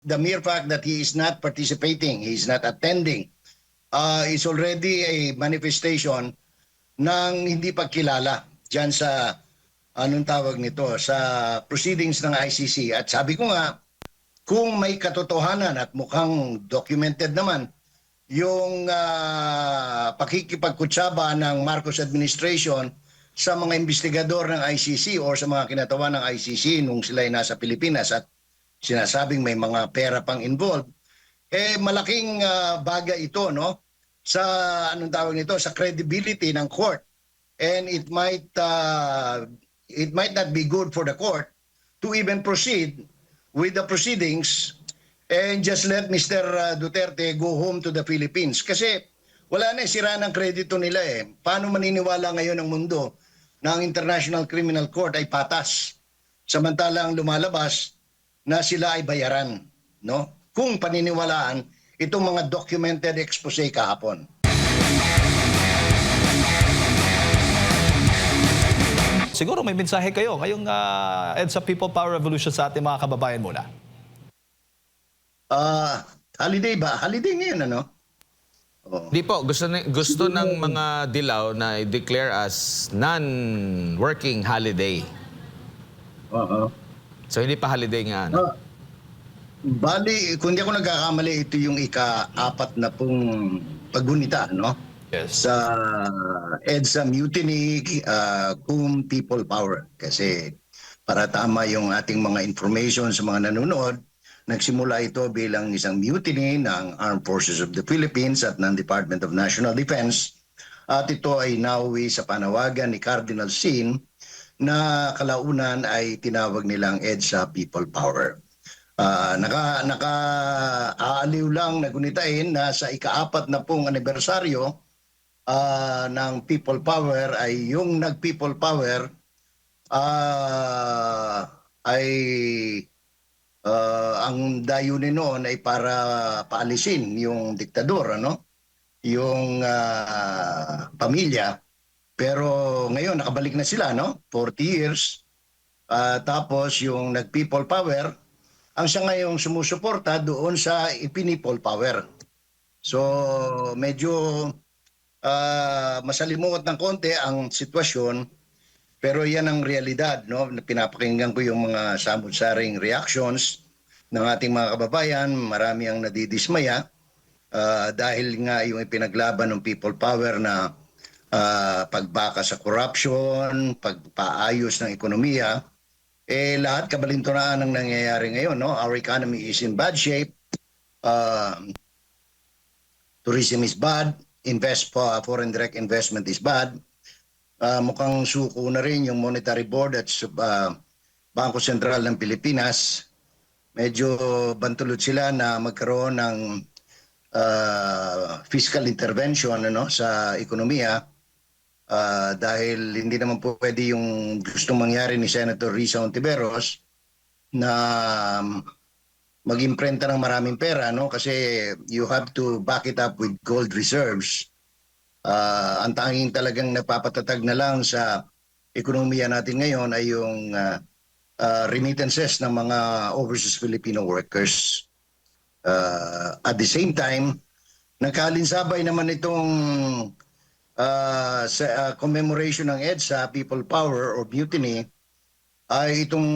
the mere fact that he is not participating, he is not attending, is already a manifestation ng hindi pagkilala dyan sa, anong tawag nito, sa proceedings ng ICC. At sabi ko nga, kung may katotohanan at mukhang documented naman, yung pakikipagkutsaba ng Marcos administration sa mga investigador ng ICC o sa mga kinatawa ng ICC nung sila ay nasa Pilipinas at sinasabing may mga pera pang involved, malaking bagay ito, no, sa anong tawag nito, sa credibility ng court. And it might not be good for the court to even proceed with the proceedings and just let Mr. Duterte go home to the Philippines. Kasi wala na, sira ng kredito nila eh. Paano maniniwala ngayon ng mundo na ang International Criminal Court ay patas? Samantalang lumalabas na sila ay bayaran, no? Kung paniniwalaan itong mga documented expose kahapon. Siguro may mensahe kayo ngayong EDSA People Power Revolution sa ating mga kababayan muna. Holiday ba? Holiday ngayon, ano? Di po, gusto ng mga dilaw na i-declare as non-working holiday. So hindi pa holiday nga, ano? Bali, kung di ako nagkakamali, ito yung ika-4 na pong paggunita, no? Yes. Sa EDSA Mutiny, kung People Power. Kasi para tama yung ating mga information sa mga nanonood, nagsimula ito bilang isang mutiny ng Armed Forces of the Philippines at ng Department of National Defense. At ito ay nauwi sa panawagan ni Cardinal Sin na kalaunan ay tinawag nilang EDSA People Power. Naka-aaliw lang na gunitain na sa ika-4 na pong anibersaryo ng People Power ay yung nag-People Power ay ang dayunin noon ay para paalisin yung diktador, ano? Yung pamilya. Pero ngayon nakabalik na sila, no? 40 years. Tapos yung nag-People Power, ang siya ngayong sumusuporta doon sa ipinipol power. So medyo masalimuot ng konti ang sitwasyon, pero yan ang realidad, no? Pinapakinggan ko yung mga samot-saring reactions ng ating mga kababayan. Marami ang nadidismaya dahil nga yung ipinaglaban ng People Power na pagbaka sa corruption, pagpaayos ng ekonomiya, lahat kabalintunaan ang nangyayari ngayon, no? Our economy is in bad shape. Tourism is bad. Foreign direct investment is bad. Mukhang suko na rin yung Monetary Board at Bangko Sentral ng Pilipinas. Medyo bantulot sila na magkaroon ng fiscal intervention, ano, sa ekonomiya. Dahil hindi naman po pwede yung gustong mangyari ni Senator Risa Hontiveros na mag-imprenta ng maraming pera, no? Kasi you have to back it up with gold reserves. Ang tanging talagang napapatatag na lang sa ekonomiya natin ngayon ay yung remittances ng mga overseas Filipino workers. At the same time, nagkalinsabay naman itong sa commemoration ng EDSA, People Power or Mutiny, ay itong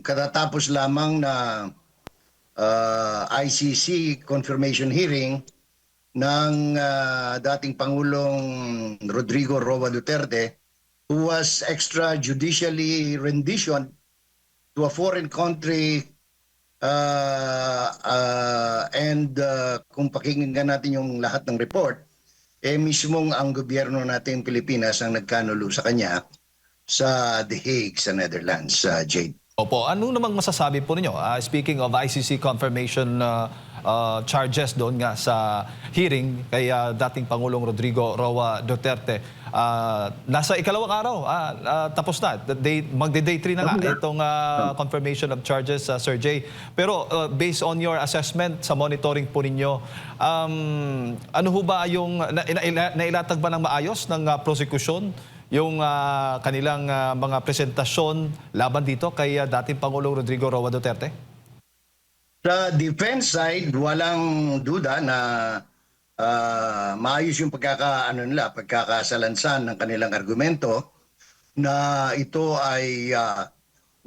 katatapos lamang na ICC confirmation hearing ng dating Pangulong Rodrigo Roa Duterte, who was extrajudicially renditioned to a foreign country, and kung pakinggan natin yung lahat ng report, mismong ang gobyerno nating Pilipinas ang nagkanulo sa kanya sa The Hague sa Netherlands, Jade. Opo, ano namang masasabi po ninyo? Speaking of ICC confirmation charges doon nga sa hearing kay dating Pangulong Rodrigo Roa Duterte, nasa ikalawang araw, tapos na. Magde-day 3 na nga itong confirmation of charges, Sir Jay. Pero based on your assessment sa monitoring po ninyo, ano ho ba yung nailatag ba ng maayos ng prosecution yung kanilang mga presentasyon laban dito kay dating Pangulong Rodrigo Roa Duterte? Sa defense side, walang duda na maayos yung pagkakasalansan ng kanilang argumento na ito ay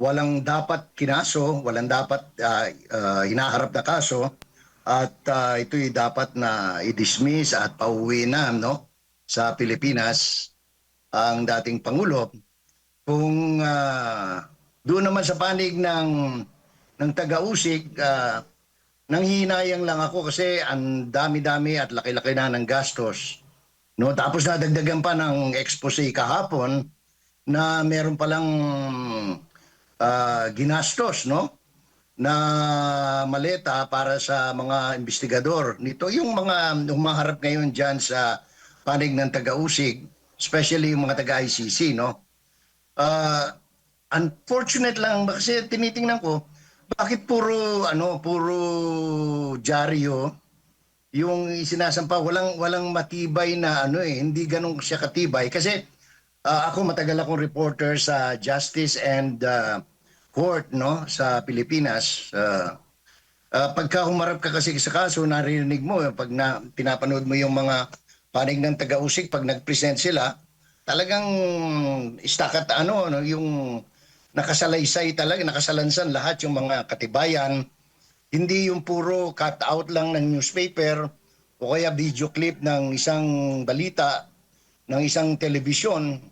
walang dapat kinaso, walang dapat hinaharap na kaso at ito'y dapat na i-dismiss at pauwi na no sa Pilipinas ang dating Pangulo. Kung doon naman sa panig ng taga-usig, nanghihinayang lang ako kasi ang dami-dami at laki-laki na ng gastos. No? Tapos nadagdagan pa ng expose kahapon na meron palang ginastos no? na maleta para sa mga investigador nito. Yung mga humaharap ngayon dyan sa panig ng taga-usig, especially yung mga taga-ICC, no? Unfortunate lang kasi tinitingnan ko bakit puro dyaryo yung sinasampa, walang matibay na hindi ganun siya katibay kasi ako matagal akong reporter sa Justice and Court no sa Pilipinas. Pagka humarap ka kasi sa kaso, narinig mo pag pinapanood mo yung mga panig ng taga-usig pag nag-present sila, talagang istakat yung nakasalaysay talaga, nakasalansan lahat yung mga katibayan. Hindi yung puro cut out lang ng newspaper o kaya video clip ng isang balita ng isang telebisyon.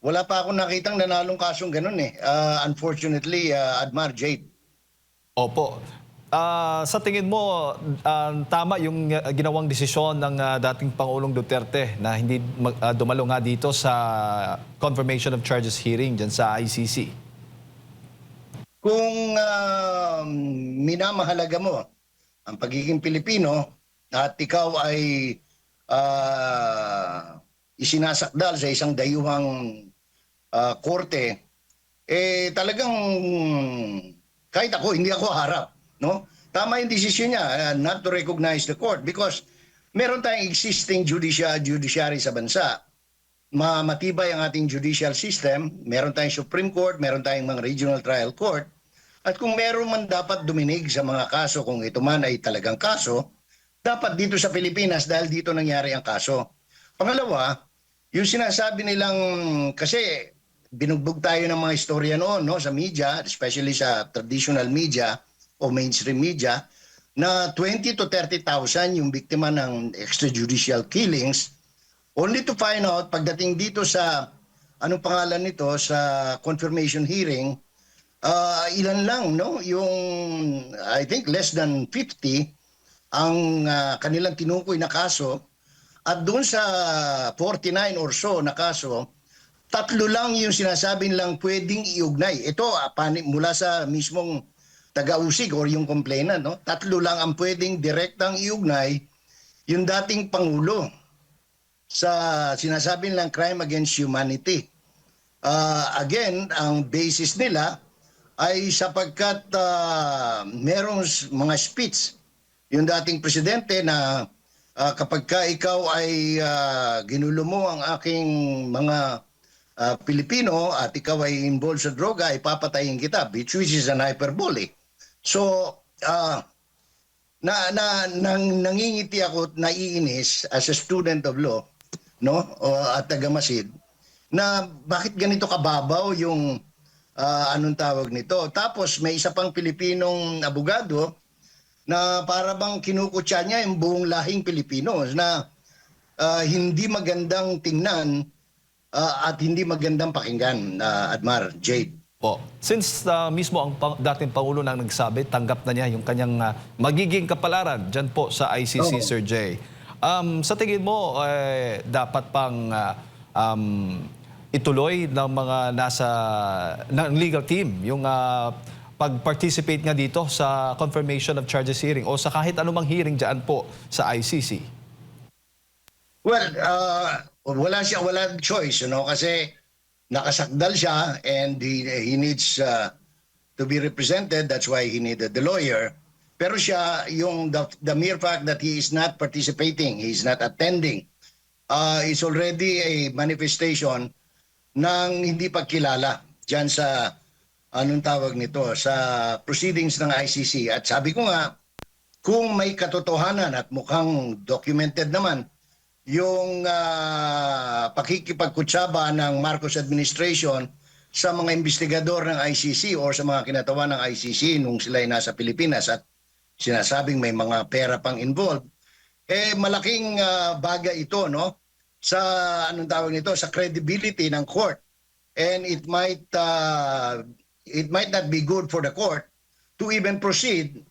Wala pa akong nakitang nanalong kasong ganun eh. Unfortunately, Admar, Jade. Opo. Sa tingin mo, tama yung ginawang desisyon ng dating Pangulong Duterte na hindi dumalo nga dito sa confirmation of charges hearing dyan sa ICC? Kung minamahalaga mo ang pagiging Pilipino at ikaw ay isinasakdal sa isang dayuhang korte, talagang kahit ako, hindi ako harap. No? Tama yung desisyon niya not to recognize the court because meron tayong existing judiciary sa bansa. Matibay ang ating judicial system, meron tayong Supreme Court, meron tayong mga regional trial court, at kung meron man dapat duminig sa mga kaso, kung ito man ay talagang kaso, dapat dito sa Pilipinas dahil dito nangyari ang kaso. Pangalawa, yung sinasabi nilang, kasi binugbog tayo ng mga istorya noon no, sa media, especially sa traditional media o mainstream media, na 20 to 30,000 yung biktima ng extrajudicial killings, only to find out pagdating dito sa anong pangalan nito sa confirmation hearing, ilan lang no yung I think less than 50 ang kanilang tinukoy na kaso at doon sa 49 or so na kaso, 3 lang yung sinasabi nilang pwedeng iugnay. Ito mula sa mismong taga-usig or yung complainant no, 3 lang ang pwedeng direktang iugnay, yung dating Pangulo sa sinasabi nilang crime against humanity. Again, ang basis nila ay sapagkat merong mga speech yung dating presidente na kapag ka ikaw ay ginulo mo ang aking mga Pilipino at ikaw ay involved sa droga, ipapatayin kita, which is an hyperbole. So, nangingiti ako at naiinis as a student of law no at taga-Masid na bakit ganito kababaw yung anong tawag nito. Tapos may isa pang Pilipinong abogado na para bang kinukutya niya yung buong lahing Pilipino na hindi magandang tingnan at hindi magandang pakinggan, Admar, Jade. Po. Since mismo ang dating Pangulo nang nagsabi, tanggap na niya yung kanyang magiging kapalaran dyan po sa ICC, Sir Jay. Sa tingin mo, dapat pang ituloy ng mga ng legal team yung pag-participate nga dito sa confirmation of charges hearing o sa kahit anumang hearing dyan po sa ICC? Well, wala choice, kasi nakasakdal siya and he needs to be represented. That's why he needed the lawyer. Pero siya, the mere fact that he is not participating, he is not attending, is already a manifestation ng hindi pagkilala dyan sa anong tawag nito, sa proceedings ng ICC. At sabi ko nga, kung may katotohanan at mukhang documented naman yung pakikipagkutsaba ng Marcos administration sa mga investigador ng ICC o sa mga kinatawan ng ICC nung sila ay nasa Pilipinas at sinasabing may mga pera pang involved, malaking bagay ito, no, sa anong tawag nito, sa credibility ng court, and it might not be good for the court to even proceed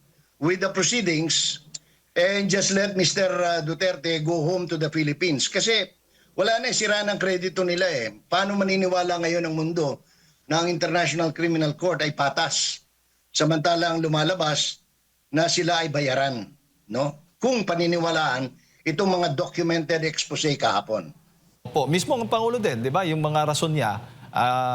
with the proceedings and just let Mr. Duterte go home to the Philippines. Kasi wala na, sira ng kredito nila eh. Paano maniniwala ngayon ang mundo na ang International Criminal Court ay patas samantalang lumalabas na sila ay bayaran, no? Kung paniniwalaan itong mga documented expose kahapon. Po, mismo ang Pangulo din, di ba? Yung mga rason niya,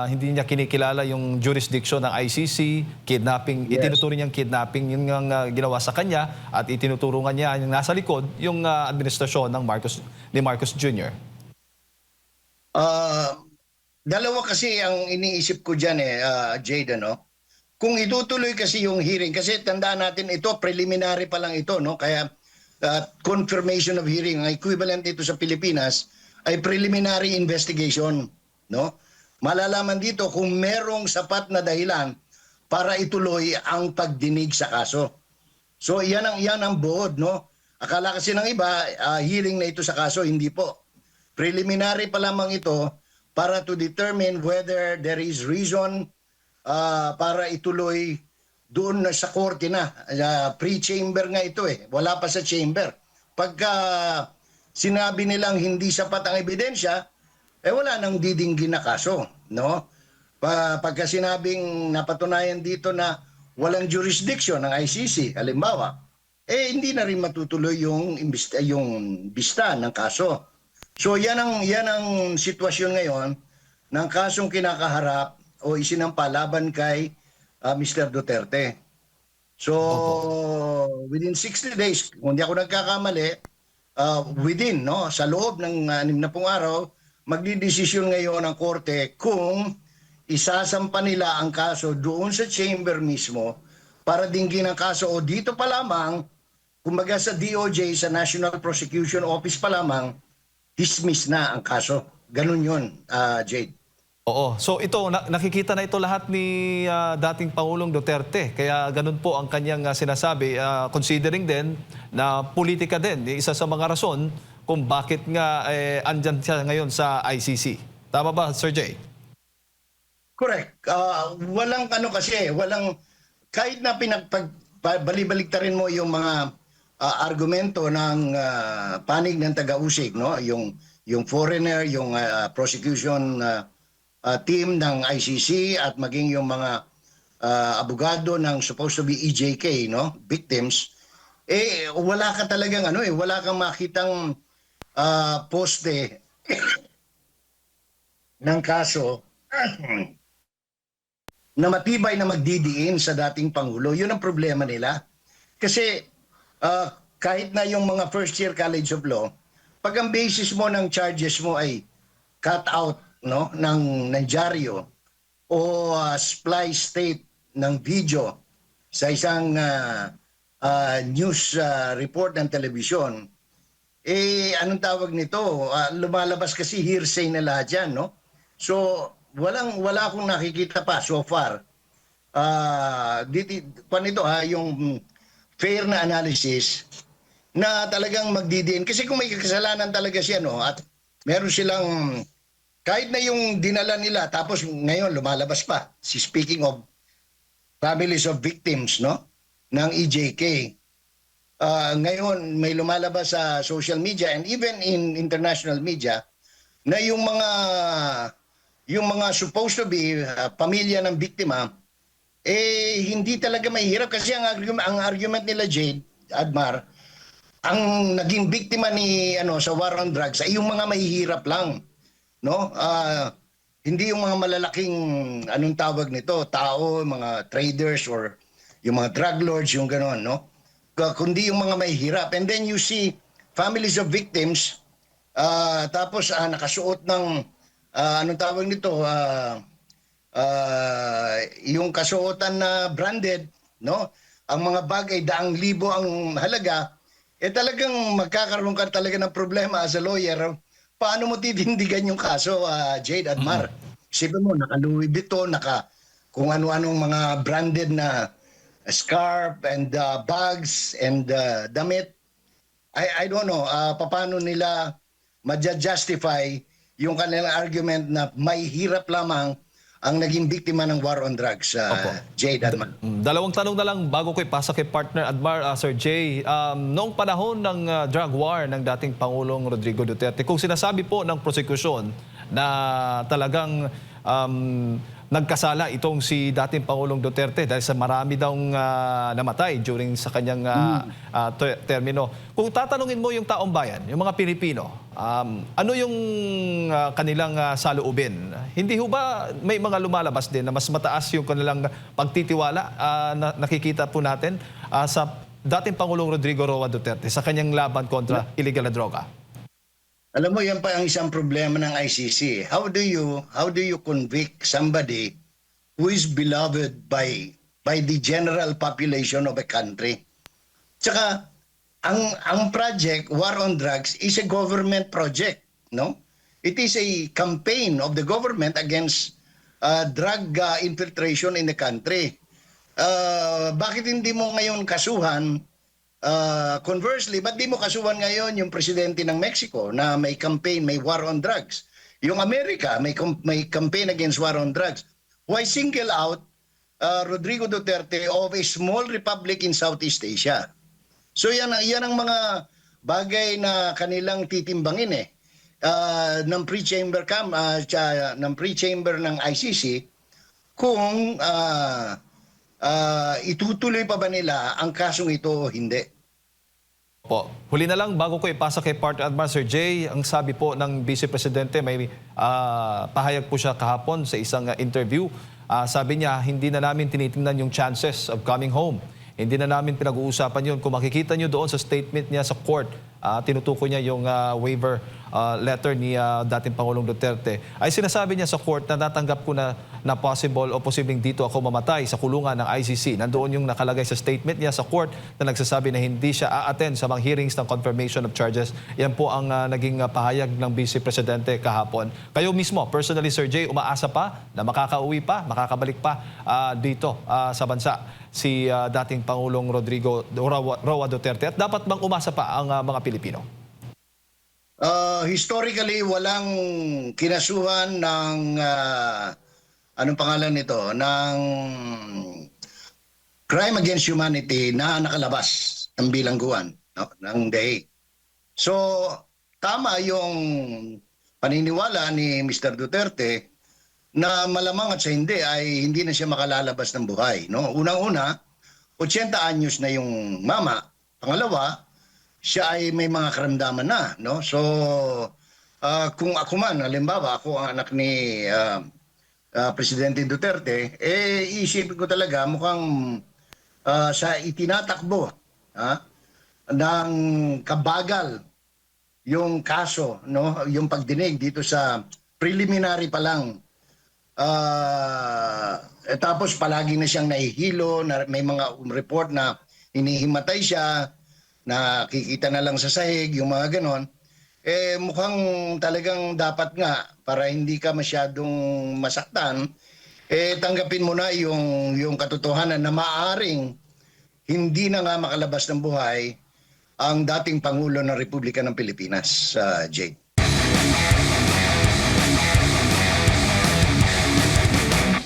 hindi niya kinikilala yung jurisdiction ng ICC, kidnapping, Yes. itinuturo niyang kidnapping yung ginawa sa kanya at itinuturo nga niya yung nasa likod yung administrasyon ng Marcos Jr. Dalawa kasi ang iniisip ko dyan Jade, no? Kung itutuloy kasi yung hearing, kasi tandaan natin ito, preliminary pa lang ito, no? Kaya confirmation of hearing, ang equivalent nito sa Pilipinas ay preliminary investigation, no? Malalaman dito kung merong sapat na dahilan para ituloy ang pagdinig sa kaso. So yan ang buod, no? Akala kasi ng iba, hearing na ito sa kaso, hindi po. Preliminary pa lamang ito para to determine whether there is reason para ituloy doon na sa korte na. Pre-chamber nga ito eh. Wala pa sa chamber. Pagka sinabi nilang hindi sapat ang ebidensya, wala nang didinggin na kaso, no? Pagka sinabing napatunayan dito na walang jurisdiction ng ICC, halimbawa, hindi na rin matutuloy yung bista ng kaso. So yan ang sitwasyon ngayon ng kasong kinakaharap o isinampa laban kay Mr. Duterte. So within 60 days, kung hindi ako nagkakamali, within, no, sa loob ng 60 araw, magdidesisyon ngayon ang korte kung isasampa nila ang kaso doon sa chamber mismo para dinggin ang kaso o dito pa lamang, kumbaga sa DOJ, sa National Prosecution Office pa lamang, dismiss na ang kaso. Ganun yun, Jade. Oo. So ito, nakikita na ito lahat ni dating Pangulong Duterte. Kaya ganun po ang kanyang sinasabi. Considering din na politika din, isa sa mga rason kung bakit nga andyan siya ngayon sa ICC. Tama ba, Sir Jay? Correct. Walang kahit na balibaliktarin mo yung mga argumento ng panig ng taga-usig, no? Yung foreigner, yung prosecution team ng ICC at maging yung mga abogado ng supposed to be EJK, no? Victims, wala ka talagang wala kang makitang poste ng kaso na matibay na magdidiin sa dating Pangulo. Yun ang problema nila. Kasi kahit na yung mga first year College of Law, pag ang basis mo ng charges mo ay cut out, no, ng dyaryo o splice tape ng video sa isang news report ng telebisyon, anong tawag nito? Lumalabas kasi hearsay na lahat yan, no? So, wala akong nakikita pa so far. Yung fair na analysis na talagang magdidiin. Kasi kung may kasalanan talaga siya, no, at meron silang, kahit na yung dinala nila, tapos ngayon lumalabas pa. Speaking of families of victims, no, ng EJK, ngayon may lumalabas sa social media and even in international media na yung mga supposed to be pamilya ng biktima, hindi talaga mahirap kasi ang argument nila, Jade, Admar, ang naging biktima sa war on drugs ay yung mga mahihirap lang, no? Hindi yung mga malalaking anong tawag nito, tao, mga traders or yung mga drug lords, yung gano'n, no? Kundi yung mga mahihirap. And then you see families of victims, tapos nakasuot ng anong tawag nito, yung kasuotan na branded, no? Ang mga bag ay daang libo ang halaga, talagang magkakaroon ka talaga ng problema as a lawyer. Paano mo titindigan yung kaso, Jade at Mar? Isipin mo, naka Louis Vuitton, naka kung ano-anong mga branded na scarf and bags and damit. I don't know, paano nila ma-justify yung kanilang argument na may hirap lamang ang naging biktima ng war on drugs, Opo. Jade Adman. Dalawang tanong na lang bago ko ipasa kay partner Admar, Sir Jay. Noong panahon ng drug war ng dating Pangulong Rodrigo Duterte, kung sinasabi po ng prosekusyon na talagang nagkasala itong si dating Pangulong Duterte dahil sa marami daw namatay during sa kanyang termino. Kung tatanungin mo yung taong bayan, yung mga Pilipino, ano yung kanilang saloobin? Hindi ho ba may mga lumalabas din na mas mataas yung kanilang pagtitiwala na nakikita po natin sa dating Pangulong Rodrigo Roa Duterte sa kanyang laban kontra illegal na droga? Alam mo, yan pa ang isang problema ng ICC. How do you convict somebody who is beloved by the general population of a country? Tsaka, ang project, War on Drugs, is a government project, no? It is a campaign of the government against drug infiltration in the country. Bakit hindi mo ngayon kasuhan? Conversely, ba't di mo kasuhan ngayon yung presidente ng Mexico na may campaign, may war on drugs? Yung Amerika, may campaign against war on drugs. Why single out Rodrigo Duterte of a small republic in Southeast Asia? So yan ang mga bagay na kanilang titimbangin ng pre-chamber ng pre-chamber ng ICC kung itutuloy pa ba nila ang kasong ito o hindi. Po. Huli na lang, bago ko ipasa kay partner Admar, Sir Jay, ang sabi po ng Vice Presidente, may pahayag po siya kahapon sa isang interview. Sabi niya, hindi na namin tinitingnan yung chances of coming home. Hindi na namin pinag-uusapan yun. Kung makikita nyo doon sa statement niya sa court, tinutukoy niya yung waiver letter ni dating Pangulong Duterte, ay sinasabi niya sa court na natanggap ko na possible o posibleng dito ako mamatay sa kulungan ng ICC. Nandoon yung nakalagay sa statement niya sa court na nagsasabi na hindi siya a-attend sa mga hearings ng confirmation of charges. Yan po ang naging pahayag ng Vice Presidente kahapon. Kayo mismo, personally Sir Jay, umaasa pa na makakauwi pa, makakabalik pa dito sa bansa si dating Pangulong Rodrigo Roa Duterte, at dapat bang umasa pa ang mga Pilipino? Historically, walang kinasuhan ng anong pangalan nito, ng crime against humanity na nakalabas ng bilangguan, no, ng DAE. So, tama yung paniniwala ni Mr. Duterte na malamang at sa hindi na siya makalalabas ng buhay. No? Unang-una, 80 anyos na yung mama. Pangalawa, siya ay may mga karamdaman na. No? So, kung ako man, halimbawa, ako ang anak ni Presidente Duterte, isipin ko talaga mukhang sa itinatakbo ng kabagal yung kaso, no? Yung pagdinig dito sa preliminary pa lang. Tapos palagi na siyang nahihilo, may mga report na hinihimatay siya, nakikita na lang sa sahig, yung mga ganon. Mukhang talagang dapat nga, para hindi ka masyadong masaktan, tanggapin mo na yung katotohanan na maaaring hindi na nga makalabas ng buhay ang dating Pangulo ng Republika ng Pilipinas, Jake.